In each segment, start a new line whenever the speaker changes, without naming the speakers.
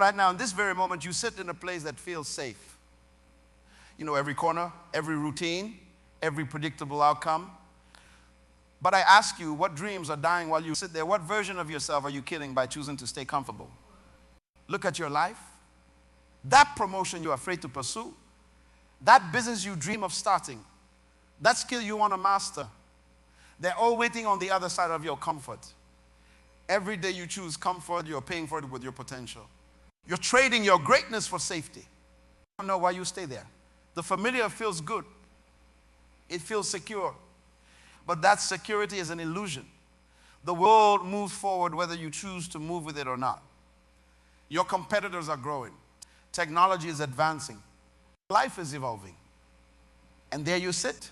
Right now, in this very moment, you sit in a place that feels safe. You know every corner, every routine, every predictable outcome. But I ask you, what dreams are dying while you sit there? What version of yourself are you killing by choosing to stay comfortable? Look at your life. That promotion you're afraid to pursue, that business you dream of starting, that skill you want to master, they're all waiting on the other side of your comfort. Every day you choose comfort, you're paying for it with your potential. You're trading your greatness for safety. I don't know why you stay there. The familiar feels good. It feels secure. But that security is an illusion. The world moves forward whether you choose to move with it or not. Your competitors are growing. Technology is advancing. Life is evolving. And there you sit,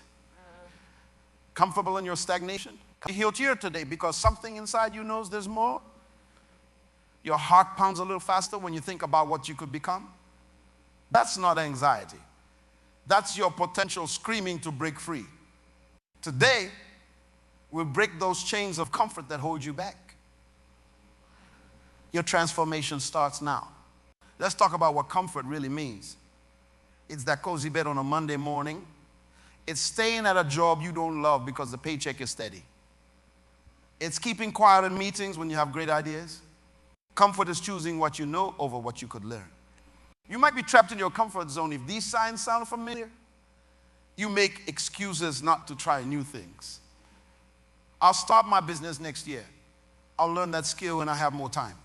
comfortable in your stagnation. You're here today because something inside you knows there's more. Your heart pounds a little faster when you think about what you could become. That's not anxiety. That's your potential screaming to break free. Today, we'll break those chains of comfort that hold you back. Your transformation starts now. Let's talk about what comfort really means. It's that cozy bed on a Monday morning. It's staying at a job you don't love because the paycheck is steady. It's keeping quiet in meetings when you have great ideas. Comfort is choosing what you know over what you could learn. You might be trapped in your comfort zone. If these signs sound familiar, you make excuses not to try new things. I'll start my business next year. I'll learn that skill when I have more time.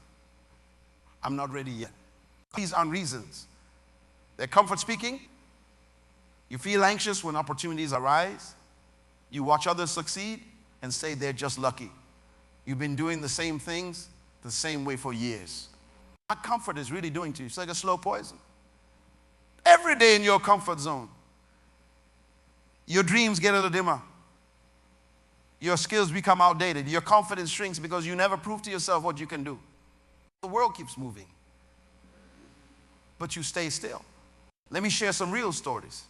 I'm not ready yet. These aren't reasons. They're comfort speaking. You feel anxious when opportunities arise. You watch others succeed and say they're just lucky. You've been doing the same things the same way for years. What comfort is really doing to you, it's like a slow poison. Every day in your comfort zone, your dreams get a little dimmer. Your skills become outdated. Your confidence shrinks because you never prove to yourself what you can do. The world keeps moving, but you stay still. Let me share some real stories.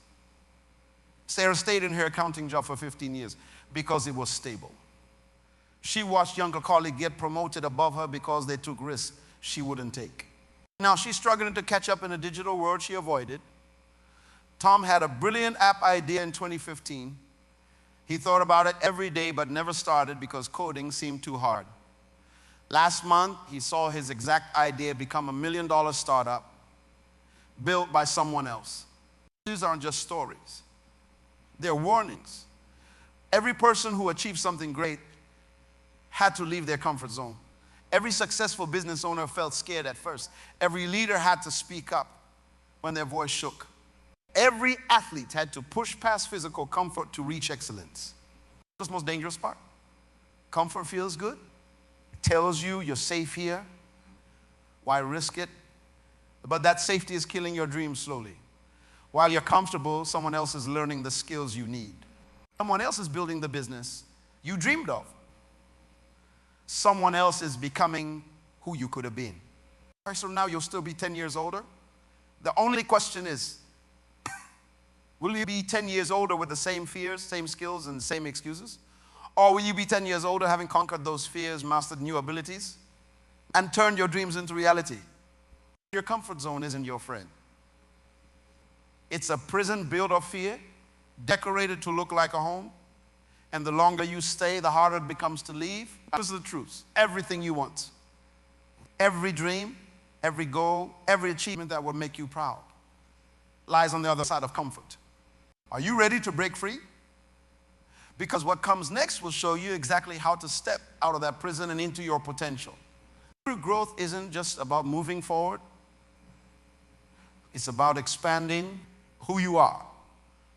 Sarah stayed in her accounting job for 15 years because it was stable. She watched younger colleagues get promoted above her because they took risks she wouldn't take. Now she's struggling to catch up in a digital world she avoided. Tom had a brilliant app idea in 2015. He thought about it every day but never started because coding seemed too hard. Last month, he saw his exact idea become $1 million startup built by someone else. These aren't just stories. They're warnings. Every person who achieved something great had to leave their comfort zone. Every successful business owner felt scared at first. Every leader had to speak up when their voice shook. Every athlete had to push past physical comfort to reach excellence. That's the most dangerous part. Comfort feels good. It tells you you're safe here. Why risk it? But that safety is killing your dreams slowly. While you're comfortable, someone else is learning the skills you need. Someone else is building the business you dreamed of. Someone else is becoming who you could have been. So now you'll still be 10 years older. The only question is, will you be 10 years older with the same fears, same skills, and same excuses? Or will you be 10 years older having conquered those fears, mastered new abilities, and turned your dreams into reality? Your comfort zone isn't your friend. It's a prison built of fear, decorated to look like a home. And the longer you stay, the harder it becomes to leave. This is the truth. Everything you want, every dream, every goal, every achievement that will make you proud lies on the other side of comfort. Are you ready to break free? Because what comes next will show you exactly how to step out of that prison and into your potential. True growth isn't just about moving forward. It's about expanding who you are.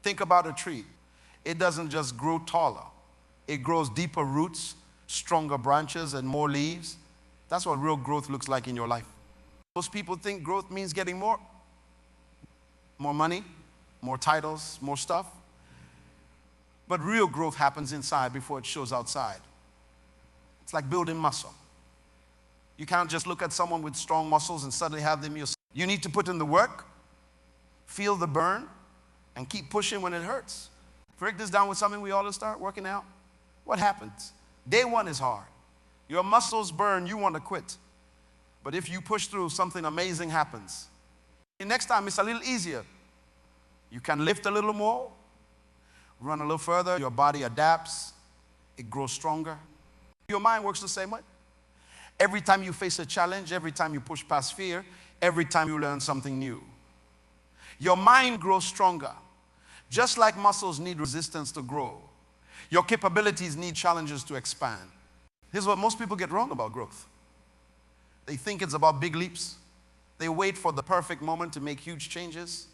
Think about a tree. It doesn't just grow taller. It grows deeper roots, stronger branches, and more leaves. That's what real growth looks like in your life. Most people think growth means getting more. More money, more titles, more stuff. But real growth happens inside before it shows outside. It's like building muscle. You can't just look at someone with strong muscles and suddenly have them yourself. You need to put in the work, feel the burn, and keep pushing when it hurts. Break this down with something we all start working out. What happens? Day one is hard. Your muscles burn, you want to quit. But if you push through, something amazing happens. The next time it's a little easier. You can lift a little more, run a little further, your body adapts, it grows stronger. Your mind works the same way. Every time you face a challenge, every time you push past fear, every time you learn something new, your mind grows stronger. Just like muscles need resistance to grow, your capabilities need challenges to expand. Here's what most people get wrong about growth. They think it's about big leaps. They wait for the perfect moment to make huge changes.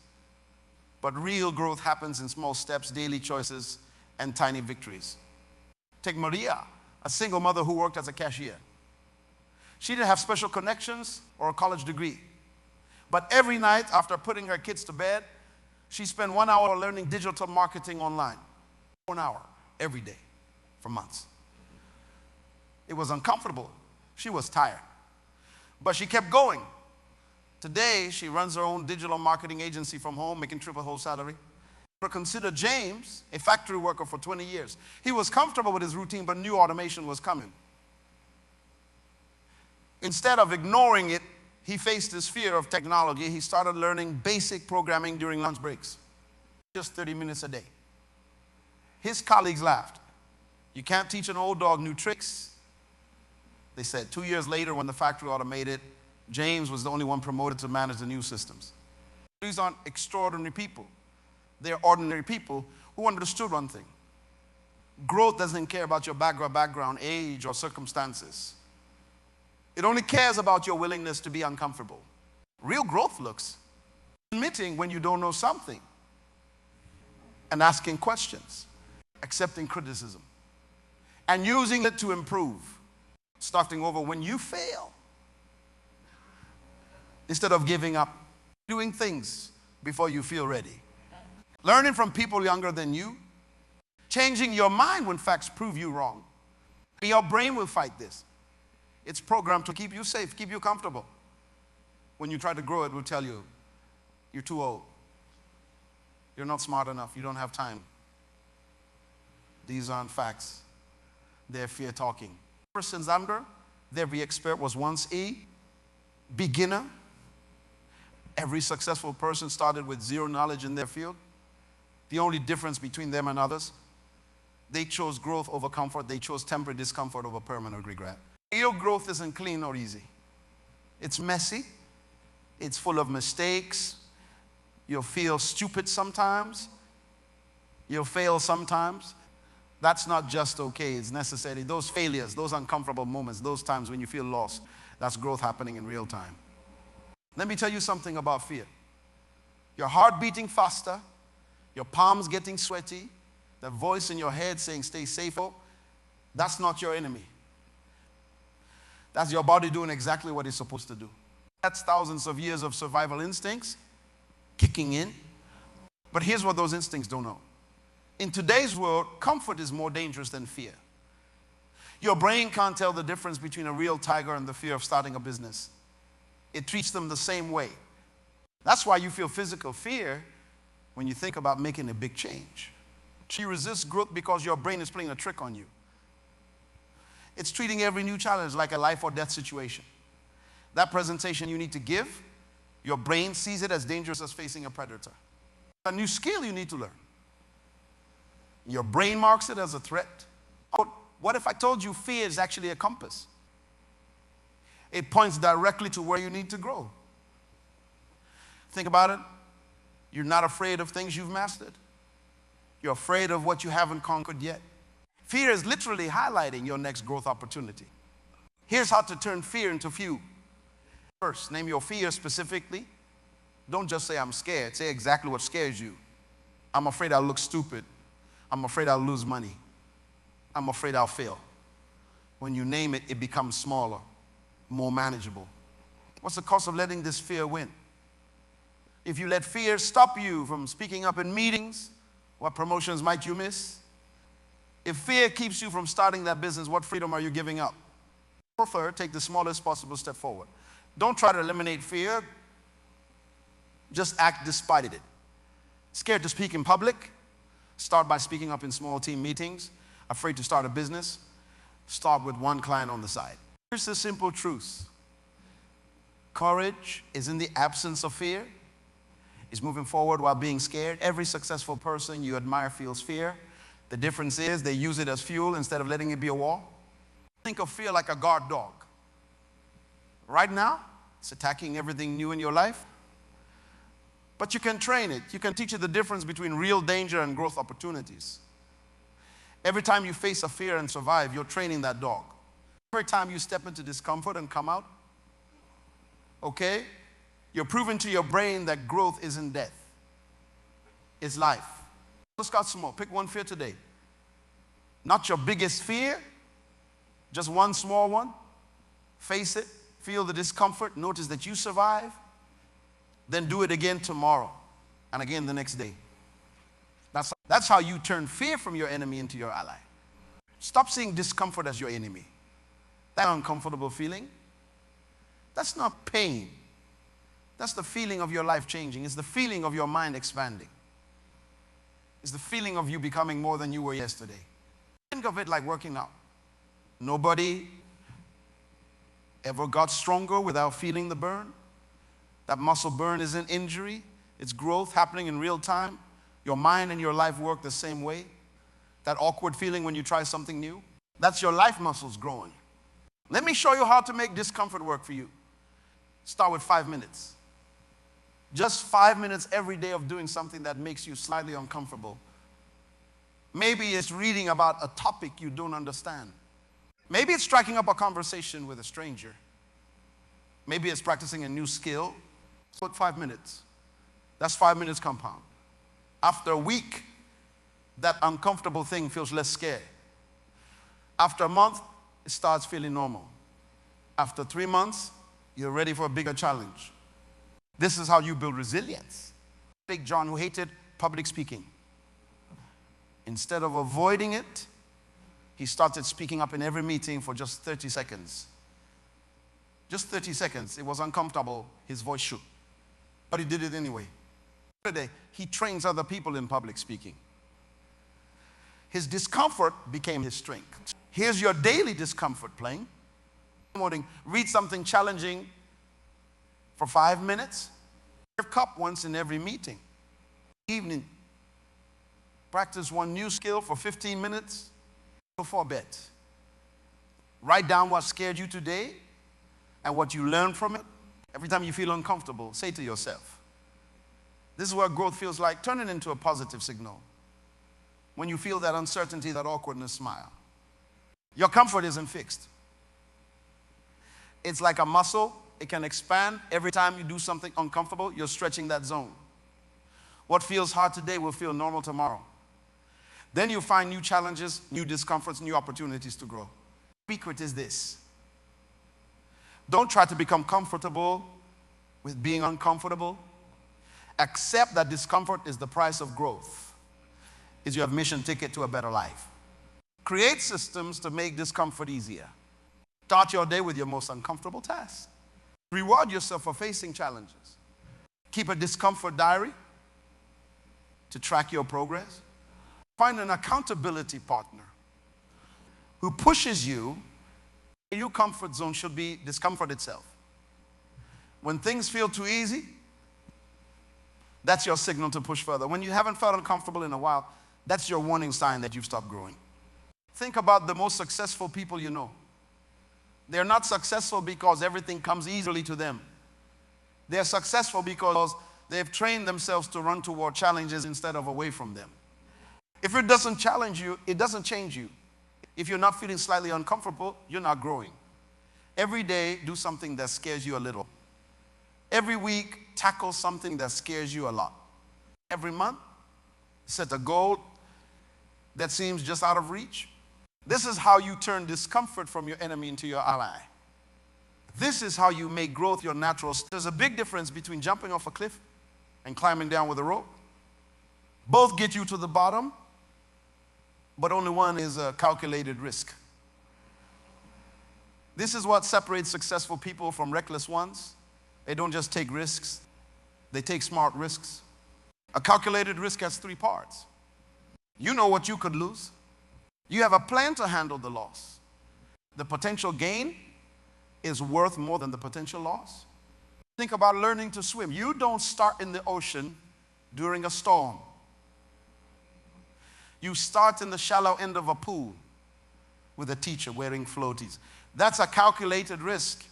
But real growth happens in small steps, daily choices, and tiny victories. Take Maria, a single mother who worked as a cashier. She didn't have special connections or a college degree. But every night after putting her kids to bed, she spent 1 hour learning digital marketing online. 1 hour every day for months. It was uncomfortable. She was tired. But she kept going. Today, she runs her own digital marketing agency from home, making triple whole salary. But consider James, a factory worker for 20 years. He was comfortable with his routine, but new automation was coming. Instead of ignoring it, he faced his fear of technology. He started learning basic programming during lunch breaks, just 30 minutes a day. His colleagues laughed. You can't teach an old dog new tricks. They said 2 years later, when the factory automated, James was the only one promoted to manage the new systems. These aren't extraordinary people. They're ordinary people who understood one thing. Growth doesn't care about your background, age, or circumstances. It only cares about your willingness to be uncomfortable. Real growth looks admitting when you don't know something and asking questions, accepting criticism, and using it to improve, starting over when you fail. Instead of giving up, doing things before you feel ready. Learning from people younger than you. Changing your mind when facts prove you wrong. Your brain will fight this. It's programmed to keep you safe, keep you comfortable. When you try to grow, it will tell you, you're too old. You're not smart enough. You don't have time. These aren't facts. They're fear talking. Person's under, every expert was once a beginner. Every successful person started with zero knowledge in their field. The only difference between them and others, they chose growth over comfort. They chose temporary discomfort over permanent regret. Real growth isn't clean or easy. It's messy. It's full of mistakes. You'll feel stupid sometimes. You'll fail sometimes. That's not just okay. It's necessary. Those failures, those uncomfortable moments, those times when you feel lost, that's growth happening in real time. Let me tell you something about fear. Your heart beating faster, your palms getting sweaty, the voice in your head saying, stay safe, that's not your enemy. That's your body doing exactly what it's supposed to do. That's thousands of years of survival instincts kicking in. But here's what those instincts don't know. In today's world, comfort is more dangerous than fear. Your brain can't tell the difference between a real tiger and the fear of starting a business. It treats them the same way. That's why you feel physical fear when you think about making a big change. You resist growth because your brain is playing a trick on you. It's treating every new challenge like a life or death situation. That presentation you need to give, your brain sees it as dangerous as facing a predator. A new skill you need to learn. Your brain marks it as a threat. What if I told you fear is actually a compass? It points directly to where you need to grow. Think about it. You're not afraid of things you've mastered. You're afraid of what you haven't conquered yet. Fear is literally highlighting your next growth opportunity. Here's how to turn fear into fuel. First, name your fear specifically. Don't just say, I'm scared. Say exactly what scares you. I'm afraid I'll look stupid. I'm afraid I'll lose money. I'm afraid I'll fail. When you name it, it becomes smaller, more manageable. What's the cost of letting this fear win? If you let fear stop you from speaking up in meetings, what promotions might you miss? If fear keeps you from starting that business, what freedom are you giving up? Prefer, take the smallest possible step forward. Don't try to eliminate fear. Just act despite it. Scared to speak in public? Start by speaking up in small team meetings. Afraid to start a business? Start with one client on the side. Here's the simple truth. Courage is in the absence of fear. It's moving forward while being scared. Every successful person you admire feels fear. The difference is they use it as fuel instead of letting it be a wall. Think of fear like a guard dog. Right now, it's attacking everything new in your life. But you can train it. You can teach it the difference between real danger and growth opportunities. Every time you face a fear and survive, you're training that dog. Every time you step into discomfort and come out, okay, you're proving to your brain that growth isn't death. It's life. Let's start small. Pick one fear today. Not your biggest fear, just one small one. Face it. Feel the discomfort. Notice that you survive. Then do it again tomorrow and again the next day. That's how you turn fear from your enemy into your ally. Stop seeing discomfort as your enemy. That uncomfortable feeling, that's not pain. That's the feeling of your life changing. It's the feeling of your mind expanding. It's the feeling of you becoming more than you were yesterday. Think of it like working out. Nobody ever got stronger without feeling the burn. That muscle burn isn't injury. It's growth happening in real time. Your mind and your life work the same way. That awkward feeling when you try something new, that's your life muscles growing. Let me show you how to make discomfort work for you. Start with 5 minutes. Just 5 minutes every day of doing something that makes you slightly uncomfortable. Maybe it's reading about a topic you don't understand. Maybe it's striking up a conversation with a stranger. Maybe it's practicing a new skill. Put 5 minutes. That's 5 minutes compound. After a week, that uncomfortable thing feels less scary. After a month, it starts feeling normal. After 3 months, you're ready for a bigger challenge. This is how you build resilience. Big John, who hated public speaking. Instead of avoiding it, he started speaking up in every meeting for just 30 seconds. Just 30 seconds. It was uncomfortable. His voice shook. But he did it anyway. Today, he trains other people in public speaking. His discomfort became his strength. Here's your daily discomfort playing. Morning, read something challenging for 5 minutes. Serve cup once in every meeting. Evening, practice one new skill for 15 minutes before bed. Write down what scared you today and what you learned from it. Every time you feel uncomfortable, say to yourself, this is what growth feels like. Turn it into a positive signal. When you feel that uncertainty, that awkwardness, smile. Your comfort isn't fixed. It's like a muscle. It can expand. Every time you do something uncomfortable, you're stretching that zone. What feels hard today will feel normal tomorrow. Then you find new challenges, new discomforts, new opportunities to grow. The secret is this. Don't try to become comfortable with being uncomfortable. Accept that discomfort is the price of growth. Is your admission ticket to a better life. Create systems to make discomfort easier. Start your day with your most uncomfortable task. Reward yourself for facing challenges. Keep a discomfort diary to track your progress. Find an accountability partner who pushes you. Your comfort zone should be discomfort itself. When things feel too easy, that's your signal to push further. When you haven't felt uncomfortable in a while, that's your warning sign that you've stopped growing. Think about the most successful people you know. They're not successful because everything comes easily to them. They're successful because they've trained themselves to run toward challenges instead of away from them. If it doesn't challenge you, it doesn't change you. If you're not feeling slightly uncomfortable, you're not growing. Every day, do something that scares you a little. Every week, tackle something that scares you a lot. Every month, set a goal that seems just out of reach. This is how you turn discomfort from your enemy into your ally. This is how you make growth your natural. There's a big difference between jumping off a cliff and climbing down with a rope. Both get you to the bottom, but only one is a calculated risk. This is what separates successful people from reckless ones. They don't just take risks, they take smart risks. A calculated risk has 3 parts. You know what you could lose. You have a plan to handle the loss. The potential gain is worth more than the potential loss. Think about learning to swim. You don't start in the ocean during a storm. You start in the shallow end of a pool with a teacher wearing floaties. That's a calculated risk.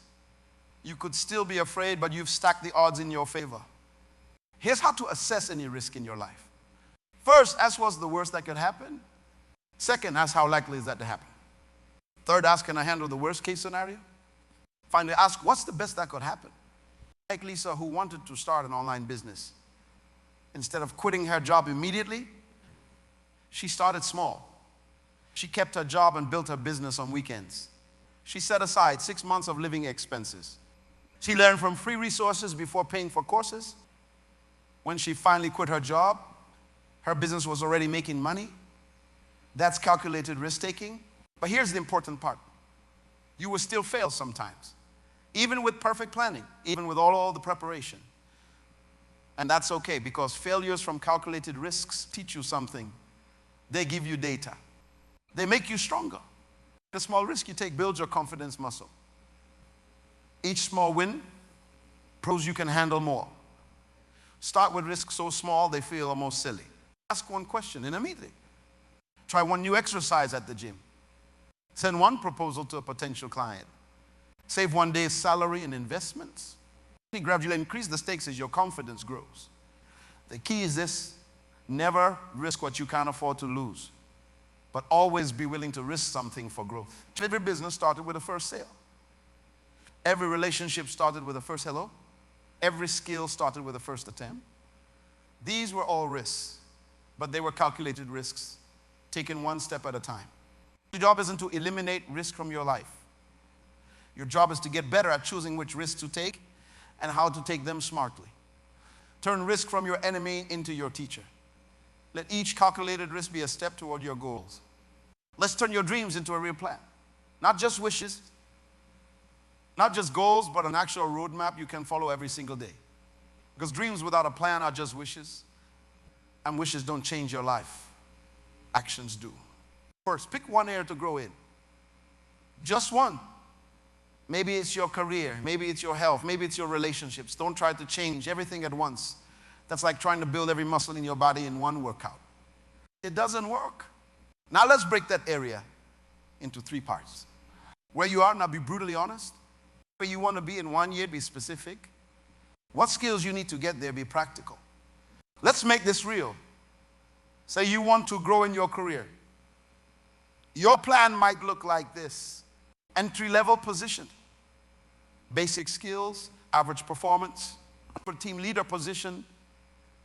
You could still be afraid, but you've stacked the odds in your favor. Here's how to assess any risk in your life. First, ask what's the worst that could happen. Second, ask how likely is that to happen. Third, ask, can I handle the worst case scenario? Finally, ask, what's the best that could happen? Like Lisa, who wanted to start an online business. Instead of quitting her job immediately, she started small. She kept her job and built her business on weekends. She set aside 6 months of living expenses. She learned from free resources before paying for courses. When she finally quit her job, her business was already making money. That's calculated risk-taking. But here's the important part. You will still fail sometimes, even with perfect planning, even with all the preparation. And that's okay, because failures from calculated risks teach you something. They give you data. They make you stronger. The small risk you take builds your confidence muscle. Each small win proves you can handle more. Start with risks so small they feel almost silly. Ask one question in a meeting. Try one new exercise at the gym. Send one proposal to a potential client. Save one day's salary in investments. Gradually increase the stakes as your confidence grows. The key is this: never risk what you can't afford to lose, but always be willing to risk something for growth. Every business started with a first sale. Every relationship started with a first hello. Every skill started with a first attempt. These were all risks, but they were calculated risks, taken one step at a time. Your job isn't to eliminate risk from your life. Your job is to get better at choosing which risks to take and how to take them smartly. Turn risk from your enemy into your teacher. Let each calculated risk be a step toward your goals. Let's turn your dreams into a real plan. Not just wishes, not just goals, but an actual roadmap you can follow every single day. Because dreams without a plan are just wishes, and wishes don't change your life. Actions do. First, pick one area to grow in. Just one. Maybe it's your career, maybe it's your health, maybe it's your relationships. Don't try to change everything at once. That's like trying to build every muscle in your body in one workout. It doesn't work. Now let's break that area into 3 parts. Where you are, now be brutally honest. Where you want to be in 1 year, be specific. What skills you need to get there, be practical. Let's make this real. Say you want to grow in your career. Your plan might look like this. Entry-level position. Basic skills, average performance. For team leader position,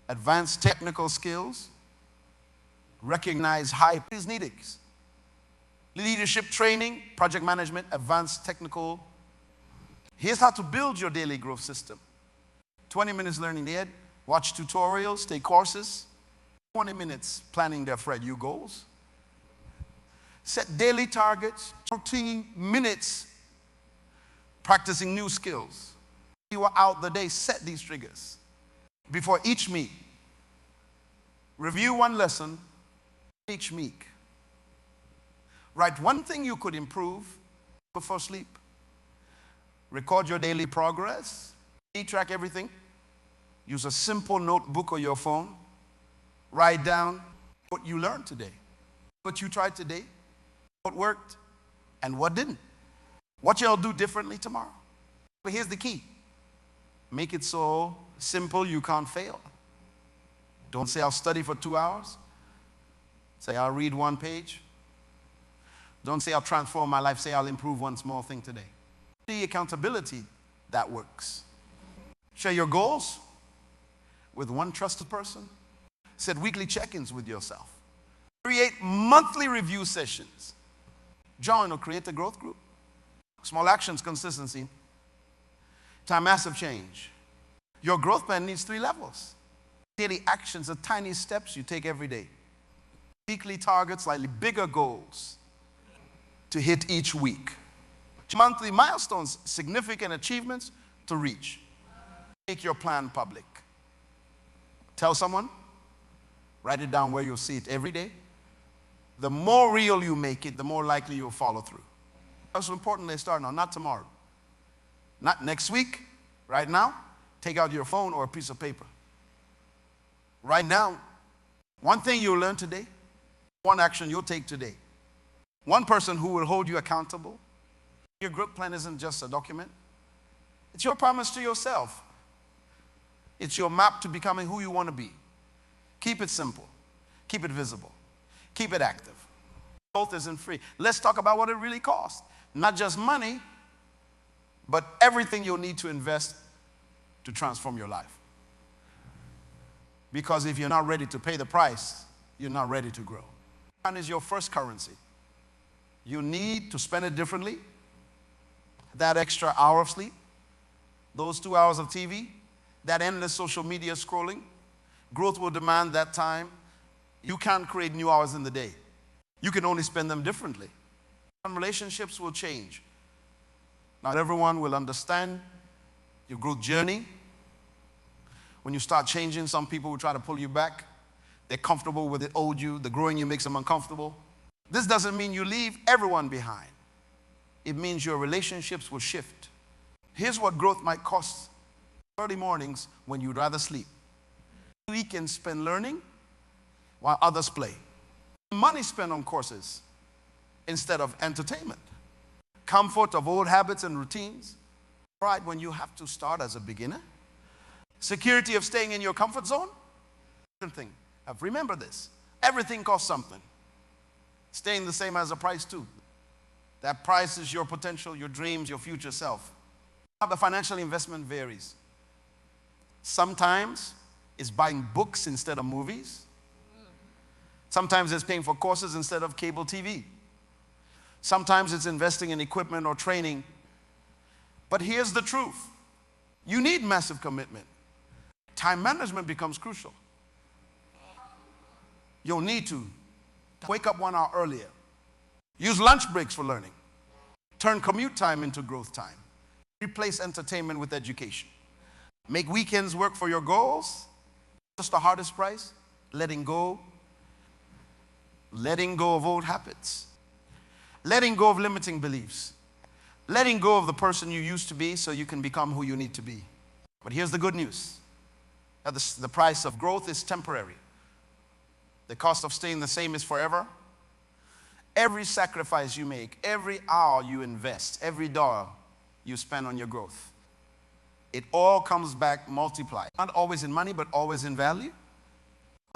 advanced technical skills. Recognize high needs. Leadership training, project management, advanced technical. Here's how to build your daily growth system. 20 minutes learning the ed, watch tutorials, take courses. 20 minutes planning their Fred U goals. Set daily targets, 14 minutes practicing new skills. You are out the day, set these triggers. Before each meet, review one lesson each week. Write one thing you could improve before sleep. Record your daily progress. Track everything. Use a simple notebook or your phone. Write down what you learned today, what you tried today, what worked, and what didn't. What you'll do differently tomorrow. But here's the key. Make it so simple you can't fail. Don't say I'll study for 2 hours. Say I'll read 1 page. Don't say I'll transform my life. Say I'll improve one small thing today. The accountability that works. Share your goals with one trusted person. Set weekly check-ins with yourself. Create monthly review sessions. Join or create a growth group. Small actions, consistency. Time, massive change. Your growth plan needs 3 levels. Daily actions are tiny steps you take every day. Weekly targets, slightly bigger goals to hit each week. Monthly milestones, significant achievements to reach. Make your plan public. Tell someone. Write it down where you'll see it every day. The more real you make it, the more likely you'll follow through. That's important they start now, not tomorrow. Not next week, right now. Take out your phone or a piece of paper. Write down one thing you'll learn today, one action you'll take today, one person who will hold you accountable. Your growth plan isn't just a document. It's your promise to yourself. It's your map to becoming who you want to be. Keep it simple. Keep it visible. Keep it active. Growth isn't free. Let's talk about what it really costs. Not just money, but everything you'll need to invest to transform your life. Because if you're not ready to pay the price, you're not ready to grow. Time is your first currency. You need to spend it differently. That extra hour of sleep, those 2 hours of TV, that endless social media scrolling. Growth will demand that time. You can't create new hours in the day. You can only spend them differently. And relationships will change. Not everyone will understand your growth journey. When you start changing, some people will try to pull you back. They're comfortable with the old you. The growing you makes them uncomfortable. This doesn't mean you leave everyone behind. It means your relationships will shift. Here's what growth might cost. Early mornings when you'd rather sleep. Weekends spent learning while others play. Money spent on courses instead of entertainment. Comfort of old habits and routines. Pride when you have to start as a beginner. Security of staying in your comfort zone. Thing. Remember this. Everything costs something. Staying the same has a price too. That price is your potential, your dreams, your future self. How the financial investment varies. Sometimes it's buying books instead of movies. Sometimes it's paying for courses instead of cable TV. Sometimes it's investing in equipment or training. But here's the truth. You need massive commitment. Time management becomes crucial. You'll need to wake up 1 hour earlier. Use lunch breaks for learning. Turn commute time into growth time. Replace entertainment with education. Make weekends work for your goals. Just the hardest price, letting go. Letting go of old habits. Letting go of limiting beliefs. Letting go of the person you used to be so you can become who you need to be. But here's the good news. That the price of growth is temporary. The cost of staying the same is forever. Every sacrifice you make, every hour you invest, every dollar you spend on your growth, it all comes back multiplied. Not always in money, but always in value.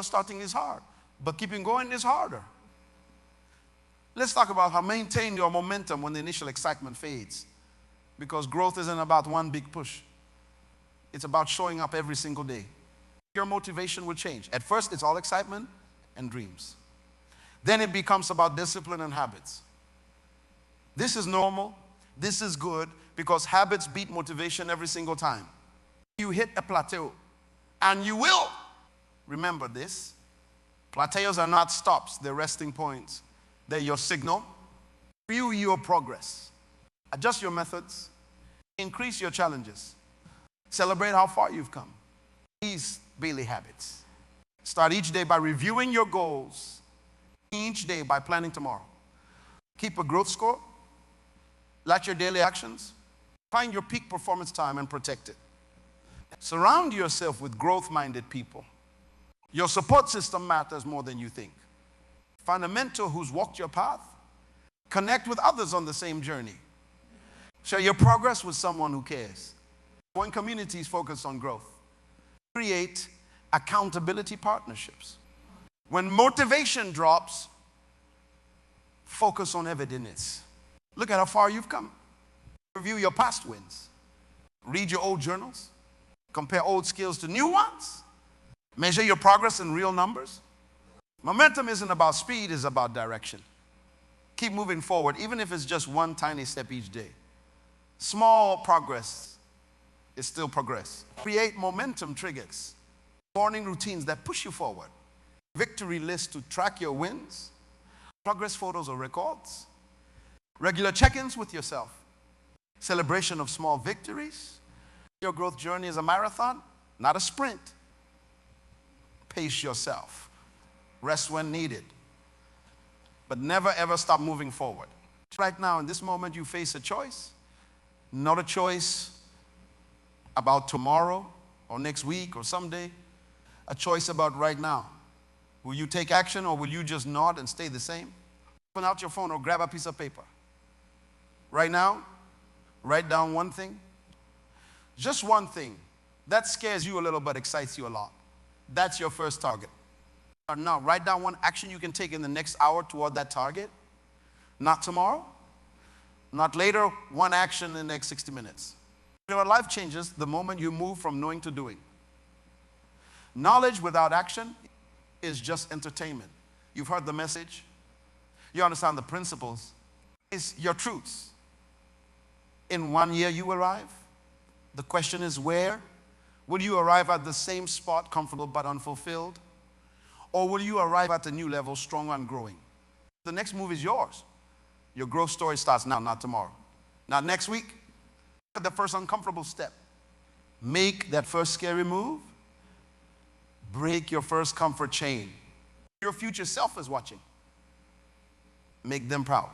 Starting is hard, but keeping going is harder. Let's talk about how to maintain your momentum when the initial excitement fades. Because growth isn't about one big push. It's about showing up every single day. Your motivation will change. At first, it's all excitement and dreams. Then it becomes about discipline and habits. This is normal. This is good because habits beat motivation every single time. You hit a plateau, and you will. Remember this. Plateaus are not stops. They're resting points. They're your signal. View your progress. Adjust your methods. Increase your challenges. Celebrate how far you've come. These daily habits. Start each day by reviewing your goals. Each day by planning tomorrow. Keep a growth score. Watch your daily actions. Find your peak performance time and protect it. Surround yourself with growth-minded people. Your support system matters more than you think. Find a mentor who's walked your path. Connect with others on the same journey. Share your progress with someone who cares. Join communities focused on growth. Create accountability partnerships. When motivation drops, focus on evidence. Look at how far you've come. Review your past wins. Read your old journals. Compare old skills to new ones. Measure your progress in real numbers. Momentum isn't about speed, it's about direction. Keep moving forward, even if it's just one tiny step each day. Small progress is still progress. Create momentum triggers. Morning routines that push you forward. Victory lists to track your wins. Progress photos or records. Regular check-ins with yourself. Celebration of small victories. Your growth journey is a marathon, not a sprint. Pace yourself. Rest when needed. But never ever stop moving forward. Right now, in this moment, you face a choice. Not a choice about tomorrow, or next week or someday. A choice about right now. Will you take action or will you just nod and stay the same? Open out your phone or grab a piece of paper. Right now, write down one thing. Just one thing. That scares you a little but excites you a lot. That's your first target. Now, write down one action you can take in the next hour toward that target. Not tomorrow, not later, one action in the next 60 minutes. Your life changes the moment you move from knowing to doing. Knowledge without action is just entertainment. You've heard the message. You understand the principles. It's your truths. In 1 year you arrive. The question is where? Will you arrive at the same spot, comfortable but unfulfilled? Or will you arrive at a new level, stronger and growing? The next move is yours. Your growth story starts now, not tomorrow. Not next week. Look at the first uncomfortable step. Make that first scary move. Break your first comfort chain. Your future self is watching. Make them proud.